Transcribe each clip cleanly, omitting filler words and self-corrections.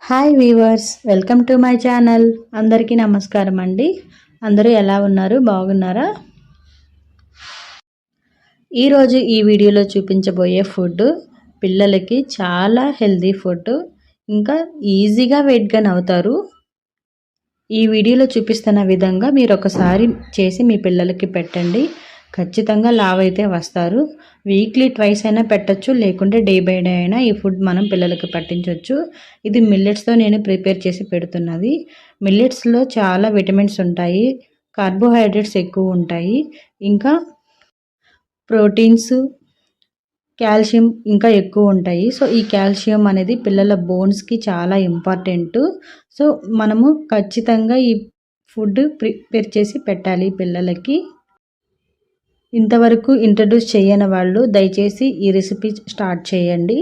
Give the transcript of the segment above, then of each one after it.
Hi weavers, welcome to my channel. అందరికీ నమస్కారం అండి. అందరూ ఎలా ఉన్నారు? బాగున్నారా? ఈరోజు ఈ వీడియోలో చూపించబోయే ఫుడ్ పిల్లలకి చాలా హెల్దీ ఫుడ్, ఇంకా ఈజీగా వెయిట్ గెయిన్ అవుతారు. ఈ వీడియోలో చూపిస్తున్న విధంగా మీరు ఒకసారి చేసి మీ పిల్లలకి పెట్టండి. ఖచ్చితంగా లావ్ అయితే వస్తారు. వీక్లీ ట్వైస్ అయినా పెట్టచ్చు, లేకుంటే డే బై డే అయినా ఈ ఫుడ్ మనం పిల్లలకి పట్టించవచ్చు. ఇది మిల్లెట్స్తో నేను ప్రిపేర్ చేసి పెడుతున్నది. మిల్లెట్స్లో చాలా విటమిన్స్ ఉంటాయి, కార్బోహైడ్రేట్స్ ఎక్కువ ఉంటాయి, ఇంకా ప్రోటీన్స్, కాల్షియం ఇంకా ఎక్కువ ఉంటాయి. సో ఈ కాల్షియం అనేది పిల్లల బోన్స్కి చాలా ఇంపార్టెంట్. సో మనము ఖచ్చితంగా ఈ ఫుడ్ ప్రిపేర్ చేసి పెట్టాలి పిల్లలకి. ఇంతవరకు ఇంట్రడ్యూస్ చేయని వాళ్ళు దయచేసి ఈ రెసిపీ స్టార్ట్ చేయండి,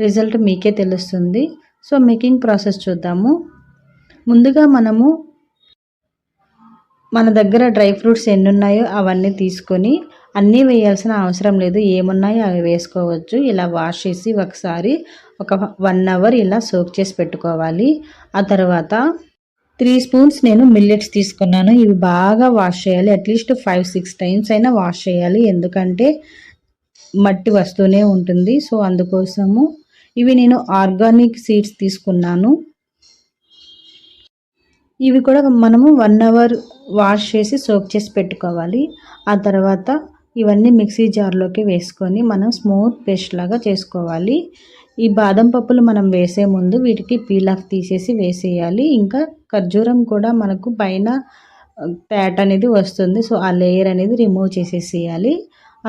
రిజల్ట్ మీకే తెలుస్తుంది. సో మేకింగ్ ప్రాసెస్ చూద్దాము. ముందుగా మనము మన దగ్గర డ్రై ఫ్రూట్స్ ఎన్ని ఉన్నాయో అవన్నీ తీసుకొని, అన్నీ వేయాల్సిన అవసరం లేదు, ఏమున్నాయో అవి వేసుకోవచ్చు. ఇలా వాష్ చేసి ఒకసారి ఒక 1 అవర్ ఇలా సోక్ చేసి పెట్టుకోవాలి. ఆ తర్వాత 3 స్పూన్స్ నేను మిల్లెట్స్ తీసుకున్నాను. ఇవి బాగా వాష్ చేయాలి, అట్లీస్ట్ 5-6 టైమ్స్ అయినా వాష్ చేయాలి, ఎందుకంటే మట్టి వస్తూనే ఉంటుంది. సో అందుకోసము ఇవి నేను ఆర్గానిక్ సీడ్స్ తీసుకున్నాను. ఇవి కూడా మనము 1 అవర్ వాష్ చేసి సోక్ చేసి పెట్టుకోవాలి. ఆ తర్వాత ఇవన్నీ మిక్సీ జార్లోకి వేసుకొని మనం స్మూత్ పేస్ట్ లాగా చేసుకోవాలి. ఈ బాదం పప్పులు మనం వేసే ముందు వీటికి పీల్ ఆఫ్ తీసేసి వేసేయాలి. ఇంకా ఖర్జూరం కూడా మనకు పైన ఫ్యాట్ అనేది వస్తుంది, సో ఆ లేయర్ అనేది రిమూవ్ చేసేసేయాలి.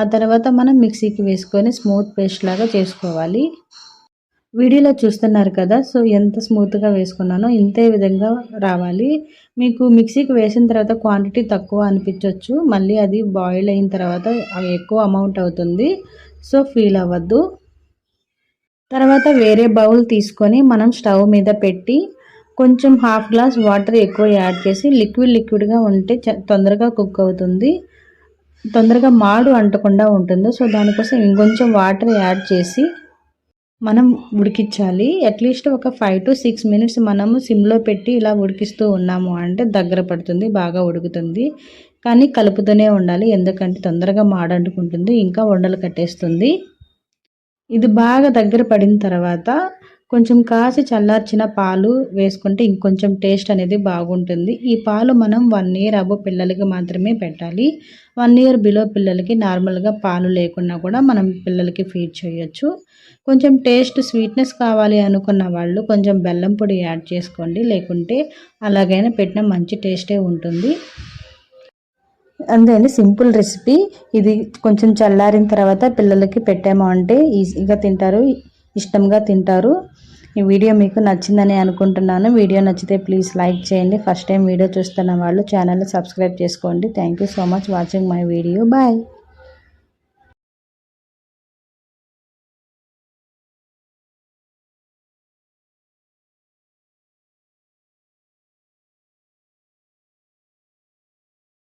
ఆ తర్వాత మనం మిక్సీకి వేసుకొని స్మూత్ పేస్ట్ లాగా చేసుకోవాలి. వీడియోలో చూస్తున్నారు కదా, సో ఎంత స్మూత్గా వేసుకున్నానో ఇంతే విధంగా రావాలి. మీకు మిక్సీకి వేసిన తర్వాత క్వాంటిటీ తక్కువ అనిపించవచ్చు, మళ్ళీ అది బాయిల్ అయిన తర్వాత అవి ఎక్కువ అమౌంట్ అవుతుంది, సో ఫీల్ అవ్వద్దు. తర్వాత వేరే బౌల్ తీసుకొని మనం స్టవ్ మీద పెట్టి కొంచెం 1/2 గ్లాస్ వాటర్ ఎక్కువ యాడ్ చేసి లిక్విడ్గా ఉంటే తొందరగా కుక్ అవుతుంది, తొందరగా మాడు అంటకుండా ఉంటుంది. సో దానికోసం ఇంకొంచెం వాటర్ యాడ్ చేసి మనం ఉడికించాలి. అట్లీస్ట్ ఒక 5 to 6 మినిట్స్ మనము సిమ్లో పెట్టి ఇలా ఉడికిస్తూ ఉన్నాము అంటే దగ్గర పడుతుంది, బాగా ఉడుకుతుంది. కానీ కలుపుతూనే ఉండాలి, ఎందుకంటే తొందరగా మాడంటుకుంటుంది, ఇంకా ఉండలు కట్టేస్తుంది. ఇది బాగా దగ్గర పడిన తర్వాత కొంచెం కాసి చల్లార్చిన పాలు వేసుకుంటే ఇంకొంచెం టేస్ట్ అనేది బాగుంటుంది. ఈ పాలు మనం 1 ఇయర్ అబో పిల్లలకి మాత్రమే పెట్టాలి. 1 ఇయర్ బిలో పిల్లలకి నార్మల్గా పాలు లేకున్నా కూడా మనం పిల్లలకి ఫీడ్ చేయొచ్చు. కొంచెం టేస్ట్ స్వీట్నెస్ కావాలి అనుకున్న వాళ్ళు కొంచెం బెల్లం పొడి యాడ్ చేసుకోండి, లేకుంటే అలాగైనా పెట్టిన మంచి టేస్టే ఉంటుంది. అంతే, సింపుల్ రెసిపీ. ఇది కొంచెం చల్లారిన తర్వాత పిల్లలకి పెట్టాము అంటే ఈజీగా తింటారు, ఇష్టంగా తింటారు. ఈ వీడియో మీకు నచ్చిందని అనుకుంటున్నాను. వీడియో నచ్చితే ప్లీజ్ లైక్ చేయండి. ఫస్ట్ టైం వీడియో చూస్తున్న వాళ్ళు ఛానల్ని సబ్స్క్రైబ్ చేసుకోండి. Thank you so much watching my video. Bye.